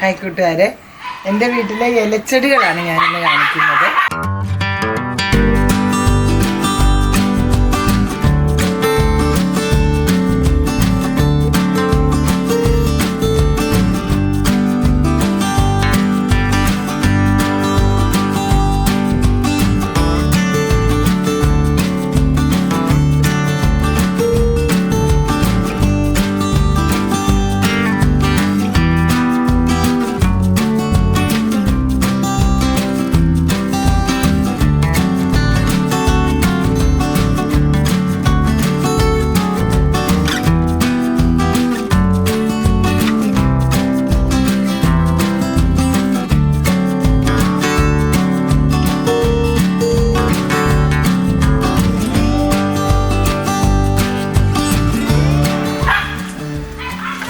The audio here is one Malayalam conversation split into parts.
ഹായ് കൂട്ടുകാരെ, എൻ്റെ വീട്ടിലെ ഇലച്ചെടികളാണ് ഞാനിന്ന് കാണിക്കുന്നത്.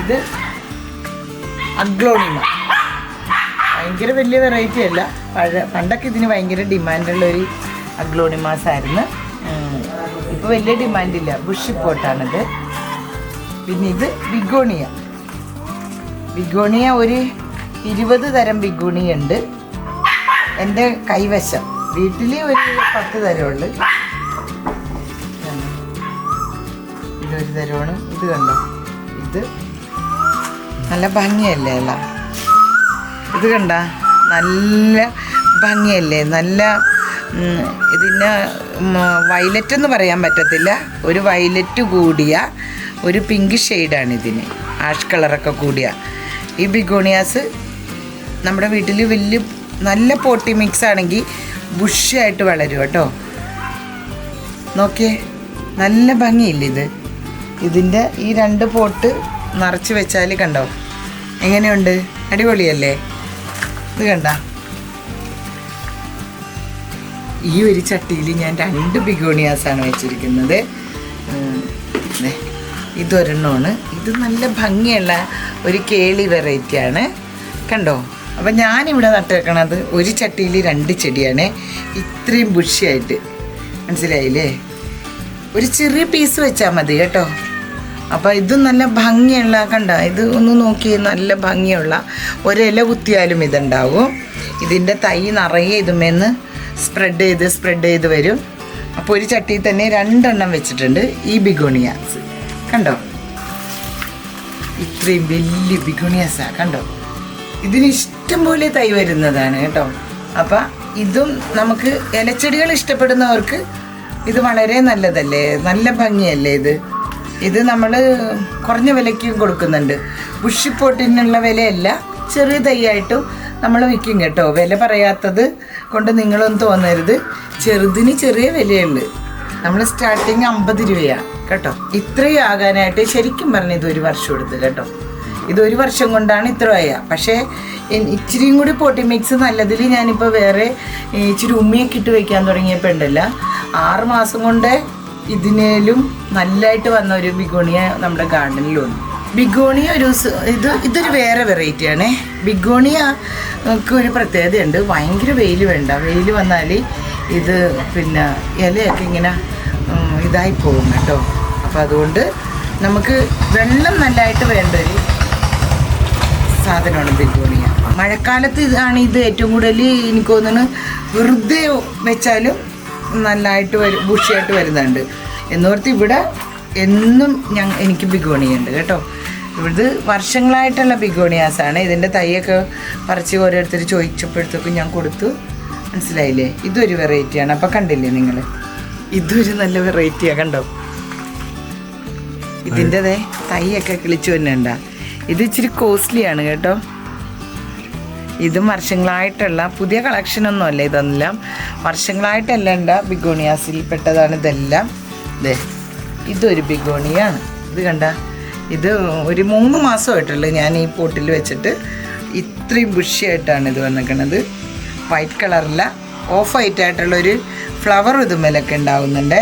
ഇത് അഗ്ലോണിമ, ഭയങ്കര വലിയ വെറൈറ്റി അല്ല. പണ്ടൊക്കെ ഇതിന് ഭയങ്കര ഡിമാൻഡുള്ളൊരു അഗ്ലോണിമാസ് ആയിരുന്നു. ഇപ്പോൾ വലിയ ഡിമാൻഡില്ല. ബുഷ് പോട്ടാണിത്. പിന്നെ ഇത് ബിഗോണിയ. ബിഗോണിയ ഒരു 20 തരം ബിഗോണിയ ഉണ്ട് എൻ്റെ കൈവശം. വീട്ടിൽ ഒരു 10 തരമുള്ളു. ഇതൊരു തരമാണ്. ഇത് കണ്ടോ, ഇത് നല്ല ഭംഗിയല്ലേ അല്ല? ഇത് കണ്ട, നല്ല ഭംഗിയല്ലേ? നല്ല ഇതിന് വയലറ്റ് എന്ന് പറയാൻ പറ്റത്തില്ല, ഒരു വയലറ്റ് കൂടിയ ഒരു പിങ്ക് ഷെയ്ഡാണ് ഇതിന്, ആഷ് കളറൊക്കെ കൂടിയ. ഈ ബിഗോണിയാസ് നമ്മുടെ വീട്ടിൽ വലിയ നല്ല പോട്ടി മിക്സ് ആണെങ്കിൽ ബുഷായിട്ട് വളരും കേട്ടോ. നോക്കിയേ, നല്ല ഭംഗിയില്ലേ ഇത്? ഇതിൻ്റെ ഈ 2 പോട്ട് നിറച്ച് വെച്ചാൽ കണ്ടോ എങ്ങനെയുണ്ട്? അടിപൊളിയല്ലേ? ഇത് കണ്ട, ഈ ഒരു ചട്ടിയിൽ ഞാൻ 2 ബിഗോണിയാസാണ് വെച്ചിരിക്കുന്നത്. ഇതൊരെണ്ണമാണ്. ഇത് നല്ല ഭംഗിയുള്ള ഒരു കേളി വെറൈറ്റിയാണ്, കണ്ടോ? അപ്പം ഞാനിവിടെ നട്ടേക്കണത് ഒരു ചട്ടിയിൽ 2 ചെടിയാണ്. ഇത്രയും ബുഷിയായിട്ട്, മനസ്സിലായില്ലേ? ഒരു ചെറിയ പീസ് വെച്ചാൽ മതി കേട്ടോ. അപ്പോൾ ഇത് നല്ല ഭംഗിയുള്ള, കണ്ട, ഇത് ഒന്ന് നോക്കി, നല്ല ഭംഗിയുള്ള ഒരില കുത്തിയാലും ഇതുണ്ടാവും. ഇതിൻ്റെ തൈ നിറയെ ഇതുമേന്ന് സ്പ്രെഡ് ചെയ്ത് വരും. അപ്പോൾ ഒരു ചട്ടിയിൽ തന്നെ 2 എണ്ണം വെച്ചിട്ടുണ്ട് ഈ ബിഗോണിയാസ്. കണ്ടോ, ഇത്രയും വലിയ ബിഗോണിയാസാണ്, കണ്ടോ? ഇതിന് ഇഷ്ടം പോലെ തൈ വരുന്നതാണ് കേട്ടോ. അപ്പം ഇതും നമുക്ക് ഇലച്ചെടികൾ ഇഷ്ടപ്പെടുന്നവർക്ക് ഇത് വളരെ നല്ലതല്ലേ? നല്ല ഭംഗിയല്ലേ ഇത്? ഇത് നമ്മൾ കുറഞ്ഞ വിലയ്ക്കും കൊടുക്കുന്നുണ്ട്. ബുഷിപ്പോട്ടിനുള്ള വിലയല്ല, ചെറിയ തൈയായിട്ടും നമ്മൾ വിൽക്കും കേട്ടോ. വില പറയാത്തത് കൊണ്ട് നിങ്ങളൊന്നും തോന്നരുത്, ചെറുതിന് ചെറിയ വിലയുള്ളു. നമ്മൾ സ്റ്റാർട്ടിങ് 50 രൂപയാണ് കേട്ടോ. ഇത്രയും ആകാനായിട്ട് ശരിക്കും പറഞ്ഞത് 1 വർഷം എടുത്ത് കേട്ടോ. ഇത് 1 വർഷം കൊണ്ടാണ് ഇത്ര ആയ. പക്ഷേ ഇച്ചിരിയും കൂടി പോട്ടി മിക്സ് നല്ലതിൽ ഞാനിപ്പോൾ വേറെ ഇച്ചിരി ഉമ്മിയൊക്കെ ഇട്ട് വയ്ക്കാൻ തുടങ്ങിയപ്പോൾ ഉണ്ടല്ല, 6 മാസം കൊണ്ട് ഇതിനേലും നല്ലതായിട്ട് വന്ന ഒരു ബിഗോണിയ നമ്മുടെ ഗാർഡനിലുണ്ട്. ബിഗോണിയ ഇതൊരു വേറെ വെറൈറ്റിയാണ്. ബിഗോണിയക്ക് ഒരു പ്രത്യേകതയുണ്ട്, ഭയങ്കര വെയിൽ വേണ്ട. വെയിൽ വന്നാൽ ഇത് പിന്നെ ഇലയൊക്കെ ഇങ്ങനെ ഇതായി പോകും കേട്ടോ. അപ്പോൾ അതുകൊണ്ട് നമുക്ക് വെള്ളം നല്ലതായിട്ട് വേണ്ട ഒരു സാധനമാണ് ബിഗോണിയ. മഴക്കാലത്ത് ഇതാണ് ഇത് ഏറ്റവും കൂടുതൽ എനിക്ക് തോന്നുന്നു വെറുതെ വെച്ചാലും നല്ലതായിട്ട് ബുഷിയായിട്ട് വരുന്നുണ്ട്. എന്നോർത്ത് ഇവിടെ എന്നും എനിക്ക് ബിഗോണിയ ഉണ്ട് കേട്ടോ. ഇത് വർഷങ്ങളായിട്ടുള്ള ബിഗോണിയാസാണ്. ഇതിൻ്റെ തൈയൊക്കെ പറിച്ച് ഓരോരുത്തർ ചോദിച്ചപ്പോഴത്തേക്കും ഞാൻ കൊടുത്തു, മനസ്സിലായില്ലേ? ഇതൊരു വെറൈറ്റിയാണ്. അപ്പം കണ്ടില്ലേ നിങ്ങൾ, ഇതൊരു നല്ല വെറൈറ്റിയാണ്, കണ്ടോ? ഇതിൻ്റെ തൈയൊക്കെ കിളിച്ചു തന്നെ ഉണ്ടാ. ഇത് ഇച്ചിരി കോസ്റ്റ്ലിയാണ് കേട്ടോ. ഇതും വർഷങ്ങളായിട്ടുള്ള പുതിയ കളക്ഷനൊന്നുമല്ല, ഇതെല്ലാം വർഷങ്ങളായിട്ടല്ല ഉണ്ട് ബിഗോണിയാസിൽ പെട്ടതാണ് ഇതെല്ലാം. ഇതൊരു ബിഗോണിയാണ്. ഇത് കണ്ട, ഇത് ഒരു 3 മാസമായിട്ടുള്ളൂ ഞാൻ ഈ പോട്ടിൽ വെച്ചിട്ട്. ഇത്രയും ബുഷിയായിട്ടാണ് ഇത് വന്നിരിക്കുന്നത്. വൈറ്റ് കളറില്ല, ഓഫ് വൈറ്റ് ആയിട്ടുള്ളൊരു ഫ്ലവർ ഇതുമേലൊക്കെ ഉണ്ടാവുന്നുണ്ട്.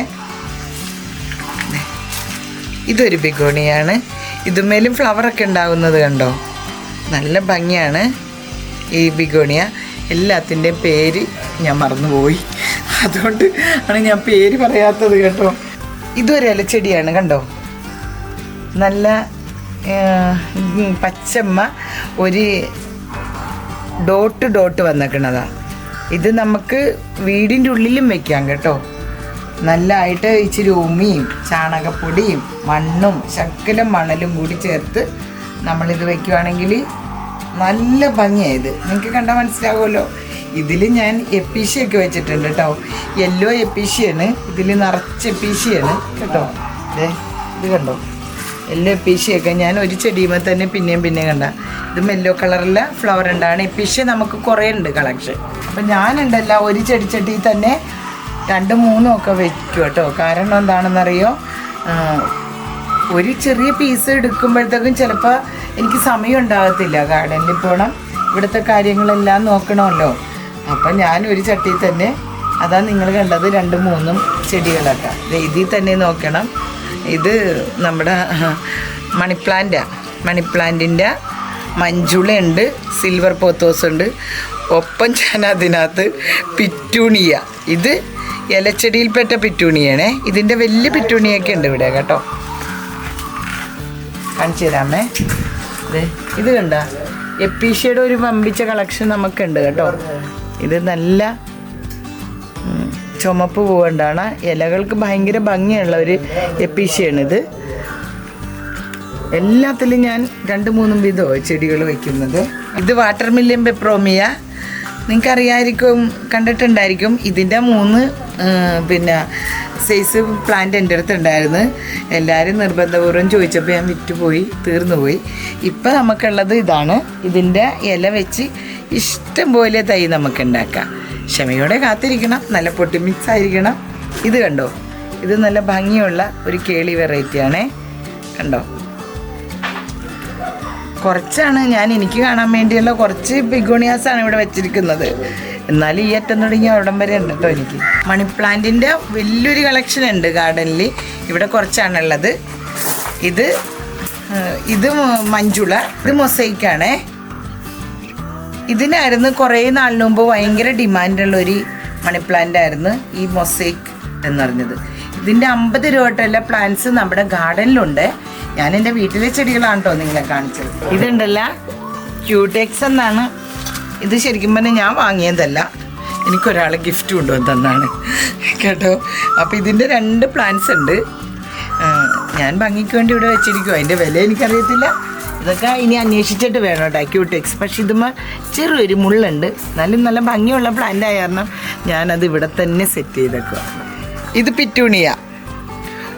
ഇതൊരു ബിഗോണിയാണ്. ഇതുമേലും ഫ്ലവറൊക്കെ ഉണ്ടാവുന്നത് കണ്ടോ, നല്ല ഭംഗിയാണ് ഈ ബിഗോണിയ. എല്ലാത്തിൻ്റെയും പേര് ഞാൻ മറന്നുപോയി, അതുകൊണ്ട് ആണ് ഞാൻ പേര് പറയാത്തത് കേട്ടോ. ഇതൊരു ഇലച്ചെടിയാണ്, കണ്ടോ? നല്ല പച്ചമ്മ ഒരു ഡോട്ട് ഡോട്ട് വന്നിക്കണതാണ്. ഇത് നമുക്ക് വീടിൻ്റെ ഉള്ളിലും വെക്കാം കേട്ടോ. നല്ലതായിട്ട് ഇച്ചിരി ഉമിയും ചാണകപ്പൊടിയും മണ്ണും ശകലം മണലും കൂടി ചേർത്ത് നമ്മളിത് വെക്കുകയാണെങ്കിൽ നല്ല ഭംഗിയായത്. നിങ്ങൾക്ക് കണ്ടാൽ മനസ്സിലാവുമല്ലോ. ഇതിൽ ഞാൻ എപ്പീഷ്യയൊക്കെ വെച്ചിട്ടുണ്ട് കേട്ടോ. യെല്ലോ എപ്പീഷ്യയാണ്, ഇതിൽ നിറച്ച് എപ്പീഷ്യയാണ് കേട്ടോ. ഇത് കണ്ടോ, യെല്ലോ എപ്പീഷ്യയൊക്കെ ഞാൻ ഒരു ചെടിയുമ്പോൾ തന്നെ പിന്നെയും കണ്ട. ഇതും യെല്ലോ കളറിലെ ഫ്ലവർ ഉണ്ടാണ്. എപ്പീഷ്യ നമുക്ക് കുറേ ഉണ്ട് കളക്ഷൻ. അപ്പം ഞാനുണ്ടല്ല ഒരു ചെടിച്ചട്ടിയിൽ തന്നെ 2-3 ഒക്കെ വെക്കും കേട്ടോ. കാരണം എന്താണെന്നറിയോ, ഒരു ചെറിയ പീസ് എടുക്കുമ്പോഴത്തേക്കും ചിലപ്പോൾ എനിക്ക് സമയം ഉണ്ടാകത്തില്ല. ഗാർഡനിൽ പോകണം, ഇവിടുത്തെ കാര്യങ്ങളെല്ലാം നോക്കണമല്ലോ. അപ്പം ഞാൻ ഒരു ചട്ടിയിൽ തന്നെ, അതാ നിങ്ങൾ കണ്ടത് 2-3 ചെടികളൊക്കെ ഇതിൽ തന്നെ നോക്കണം. ഇത് നമ്മുടെ മണിപ്ലാന്റിൻ്റെ മഞ്ജുളയുണ്ട്, സിൽവർ പോത്തോസ് ഉണ്ട്. ഒപ്പം ഞാൻ അതിനകത്ത് പിറ്റൂണിയ, ഇത് ഇലച്ചെടിയിൽപ്പെട്ട പിറ്റൂണിയാണേ. ഇതിൻ്റെ വലിയ പിറ്റൂണിയൊക്കെ ഉണ്ട് ഇവിടെ കേട്ടോ. കാണിച്ചു തരാമേ. ഇത് കണ്ട എപ്പീഷ്യയുടെ ഒരു വമ്പിച്ച കളക്ഷൻ നമുക്കുണ്ട് കേട്ടോ. ഇത് നല്ല ചുമപ്പ് പൂവുണ്ടാണ്, ഇലകൾക്ക് ഭയങ്കര ഭംഗിയുള്ള ഒരു എപ്പീഷ്യയാണിത്. എല്ലാത്തിലും ഞാൻ 2-3 വിധമോ ചെടികൾ വയ്ക്കുന്നത്. ഇത് വാട്ടർമില്യൻ പെപ്രോമിയ, നിങ്ങൾക്കറിയാമായിരിക്കും, കണ്ടിട്ടുണ്ടായിരിക്കും. ഇതിൻ്റെ 3 സൈസ് പ്ലാന്റ് എൻ്റെ അടുത്തുണ്ടായിരുന്നു. എല്ലാവരും നിർബന്ധപൂർവ്വം ചോദിച്ചപ്പോൾ ഞാൻ വിറ്റുപോയി, തീർന്നുപോയി. ഇപ്പം നമുക്കുള്ളത് ഇതാണ്. ഇതിൻ്റെ ഇല വെച്ച് ഇഷ്ടം പോലെ തൈ നമുക്ക് ഉണ്ടാക്കാം. ക്ഷമയോടെ കാത്തിരിക്കണം, നല്ല പൊട്ടി മിക്സ് ആയിരിക്കണം. ഇത് കണ്ടോ, ഇത് നല്ല ഭംഗിയുള്ള ഒരു കേളി വെറൈറ്റിയാണേ. കണ്ടോ, കുറച്ചാണ് ഞാൻ എനിക്ക് കാണാൻ വേണ്ടിയുള്ള കുറച്ച് ബിഗോണിയാസാണ് ഇവിടെ വെച്ചിരിക്കുന്നത്. എന്നാലും ഈ അറ്റം തുടങ്ങി അവിടം വരെ ഉണ്ട് കേട്ടോ. എനിക്ക് മണി പ്ലാന്റിൻ്റെ വലിയൊരു കളക്ഷൻ ഉണ്ട് ഗാർഡനിൽ. ഇവിടെ കുറച്ചാണുള്ളത്. ഇത് മഞ്ജുള, ഇത് മൊസൈക്കാണേ. ഇതിനായിരുന്നു കുറേ നാളിന് മുമ്പ് ഭയങ്കര ഡിമാൻഡുള്ളൊരു മണി പ്ലാന്റ് ആയിരുന്നു ഈ മൊസൈക്ക് എന്ന് പറഞ്ഞത്. ഇതിൻ്റെ 50 രൂപ തൊട്ടുള്ള പ്ലാന്റ്സ് നമ്മുടെ ഗാർഡനിലുണ്ട്. ഞാൻ എൻ്റെ വീട്ടിലെ ചെടികളാണ് കേട്ടോ നിങ്ങളെ കാണിച്ചത്. ഇതുണ്ടല്ല ക്യൂടെക്സ് എന്നാണ്. ഇത് ശരിക്കും പറഞ്ഞാൽ ഞാൻ വാങ്ങിയതല്ല, എനിക്കൊരാൾ ഗിഫ്റ്റ് കൊണ്ടുവന്ന് തന്നാണ് കേട്ടോ. അപ്പോൾ ഇതിൻ്റെ 2 പ്ലാന്റ്സ് ഉണ്ട്. ഞാൻ ഭംഗിക്ക് വേണ്ടി ഇവിടെ വെച്ചിരിക്കും. അതിൻ്റെ വില എനിക്കറിയത്തില്ല. ഇതൊക്കെ ഇനി അന്വേഷിച്ചിട്ട് വേണം കേട്ടോ ക്യൂടെക്സ്. പക്ഷെ ഇതുമ്പോൾ ചെറിയൊരു മുള്ളുണ്ട്. നല്ല ഭംഗിയുള്ള പ്ലാന്റ് ആയ കാരണം ഞാനത് ഇവിടെ തന്നെ സെറ്റ് ചെയ്തേക്കുക. ഇത് പിറ്റൂണിയ.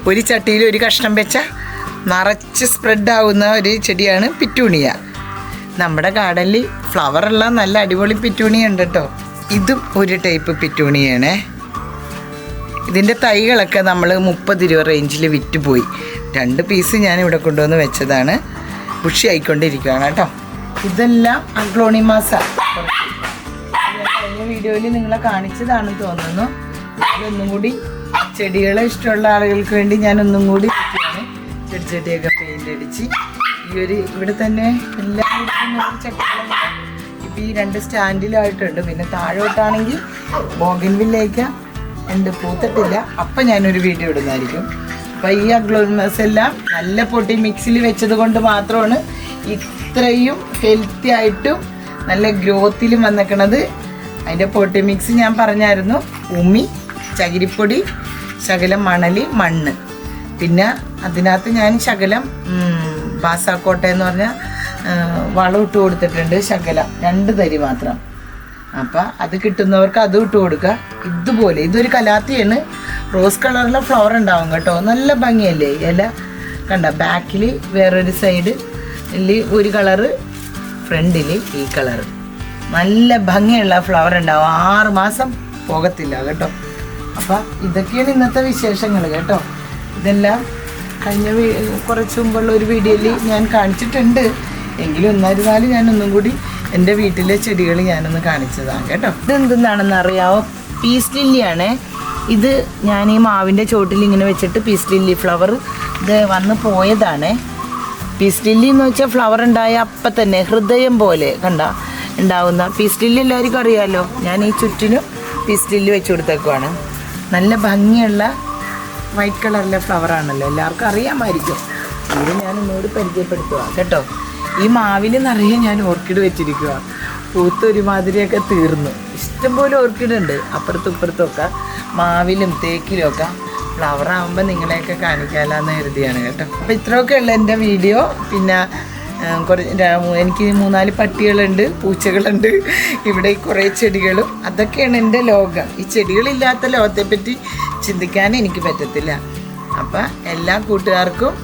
ഒരു ചട്ടിയിൽ ഒരു കഷ്ണം വെച്ചാൽ നിറച്ച് സ്പ്രെഡ് ആവുന്ന ഒരു ചെടിയാണ് പിറ്റൂണിയ. നമ്മുടെ ഗാർഡനിൽ ഫ്ലവറുള്ള നല്ല അടിപൊളി പിറ്റൂണിയ ഉണ്ട് കേട്ടോ. ഇതും ഒരു ടൈപ്പ് പിറ്റൂണിയാണേ. ഇതിൻ്റെ തൈകളൊക്കെ നമ്മൾ 30 രൂപ റേഞ്ചിൽ വിറ്റുപോയി. 2 പീസ് ഞാൻ ഇവിടെ കൊണ്ടുവന്ന് വെച്ചതാണ്. ബുഷി ആയിക്കൊണ്ടിരിക്കുകയാണ് കേട്ടോ. ഇതെല്ലാം അഗ്ലോണിമാസ. കഴിഞ്ഞ വീഡിയോയിൽ നിങ്ങളെ കാണിച്ചതാണെന്ന് തോന്നുന്നു. ഇതൊന്നും കൂടി ചെടികളെ ഇഷ്ടമുള്ള ആളുകൾക്ക് വേണ്ടി ഞാനൊന്നും കൂടി ചെടിച്ചട്ടിയൊക്കെ പെയിൻ്റ് അടിച്ച് ഇവിടെ തന്നെ എല്ലാ ചട്ടികളും ഇപ്പം ഈ 2 സ്റ്റാൻഡിലായിട്ടുണ്ട്. പിന്നെ താഴോട്ടാണെങ്കിൽ ബോഗൻവില്ലേക്ക് ഉണ്ട്, പൂത്തിട്ടില്ല. അപ്പം ഞാനൊരു വീഡിയോ ഇടുന്നതായിരിക്കും. അപ്പം ഈ അഗ്ലോണിമസ് എല്ലാം നല്ല പൊട്ടി മിക്സിൽ വെച്ചത് കൊണ്ട് മാത്രമാണ് ഇത്രയും ഹെൽത്തി ആയിട്ടും നല്ല ഗ്രോത്തിലും വന്നിക്കണത്. അതിൻ്റെ പൊട്ടി മിക്സ് ഞാൻ പറഞ്ഞായിരുന്നു. ഉമി, ചകിരിപ്പൊടി, ശകലം മണല്, മണ്ണ്, പിന്നെ അതിനകത്ത് ഞാൻ ശകലം ബാസാക്കോട്ട എന്ന് പറഞ്ഞാൽ വളം ഇട്ട് കൊടുത്തിട്ടുണ്ട്. ശകലം 2 തരി മാത്രം. അപ്പം അത് കിട്ടുന്നവർക്ക് അതും ഇട്ട് കൊടുക്കുക. ഇതുപോലെ ഇതൊരു കലാത്തിയാണ്. റോസ് കളറിലെ ഫ്ലവർ ഉണ്ടാവും കേട്ടോ. നല്ല ഭംഗിയല്ലേ ഇല. കണ്ട ബാക്കിൽ വേറൊരു സൈഡ് ഒരു കളറ്, ഫ്രണ്ടിൽ ഈ കളറ്. നല്ല ഭംഗിയുള്ള ഫ്ലവർ ഉണ്ടാവും. 6 മാസം പോകത്തില്ല കേട്ടോ. അപ്പം ഇതൊക്കെയാണ് ഇന്നത്തെ വിശേഷങ്ങൾ കേട്ടോ. ഇതെല്ലാം കഴിഞ്ഞ കുറച്ച് മുമ്പുള്ള ഒരു വീഡിയോയിൽ ഞാൻ കാണിച്ചിട്ടുണ്ട്. എങ്കിലും എന്നിരുന്നാലും ഞാനൊന്നും കൂടി എൻ്റെ വീട്ടിലെ ചെടികൾ ഞാനൊന്ന് കാണിച്ചതാണ് കേട്ടോ. ഇതെന്തെന്നാണെന്ന് അറിയാമോ? പീസ് ലില്ലിയാണേ. ഇത് ഞാൻ ഈ മാവിൻ്റെ ചോട്ടിൽ ഇങ്ങനെ വെച്ചിട്ട് പീസ് ലില്ലി ഫ്ലവർ ഇത് വന്ന് പോയതാണ്. പീസ് ലില്ലി എന്ന് വെച്ചാൽ ഫ്ലവർ ഉണ്ടായ അപ്പം തന്നെ ഹൃദയം പോലെ കണ്ട ഉണ്ടാവുന്ന പീസ് ലില്ലി എല്ലാവർക്കും അറിയാമല്ലോ. ഞാൻ ഈ ചുറ്റിനും പീസ് ലില്ലി വെച്ച് കൊടുത്തേക്കുവാണ്. നല്ല ഭംഗിയുള്ള വൈറ്റ് കളറിലെ ഫ്ലവറാണല്ലോ, എല്ലാവർക്കും അറിയാമായിരിക്കും. ഇത് ഞാൻ ഒന്നുകൂടി പരിചയപ്പെടുത്തുക കേട്ടോ. ഈ മാവിൽ നിറയെ ഞാൻ ഓർക്കിഡ് വെച്ചിരിക്കുക. പൂത്തൊരുമാതിരിയൊക്കെ തീർന്നു. ഇഷ്ടംപോലെ ഓർക്കിഡുണ്ട് അപ്പുറത്തും ഇപ്പുറത്തുമൊക്കെ, മാവിലും തേക്കിലും ഒക്കെ. ഫ്ലവർ ആകുമ്പോൾ നിങ്ങളെയൊക്കെ കാണിക്കാമെന്ന് കരുതിയാണ് കേട്ടോ. അപ്പോൾ ഇത്രയൊക്കെ ഉള്ള എൻ്റെ വീഡിയോ. പിന്നെ എനിക്ക് 3-4 പട്ടികളുണ്ട്, പൂച്ചകളുണ്ട്, ഇവിടെ കുറേ ചെടികളും. അതൊക്കെയാണ് എൻ്റെ ലോകം. ഈ ചെടികളില്ലാത്ത ലോകത്തെപ്പറ്റി ചിന്തിക്കാൻ എനിക്ക് പറ്റത്തില്ല. അപ്പം എല്ലാ കൂട്ടുകാർക്കും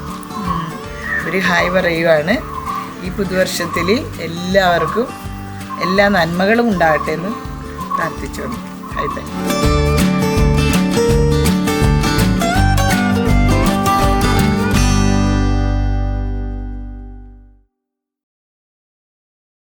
ഒരു ഹായ് പറയുവാണ്. ഈ പുതുവർഷത്തിൽ എല്ലാവർക്കും എല്ലാ നന്മകളും ഉണ്ടാകട്ടെ എന്ന് പ്രാർത്ഥിച്ചോളൂ. Hi bye.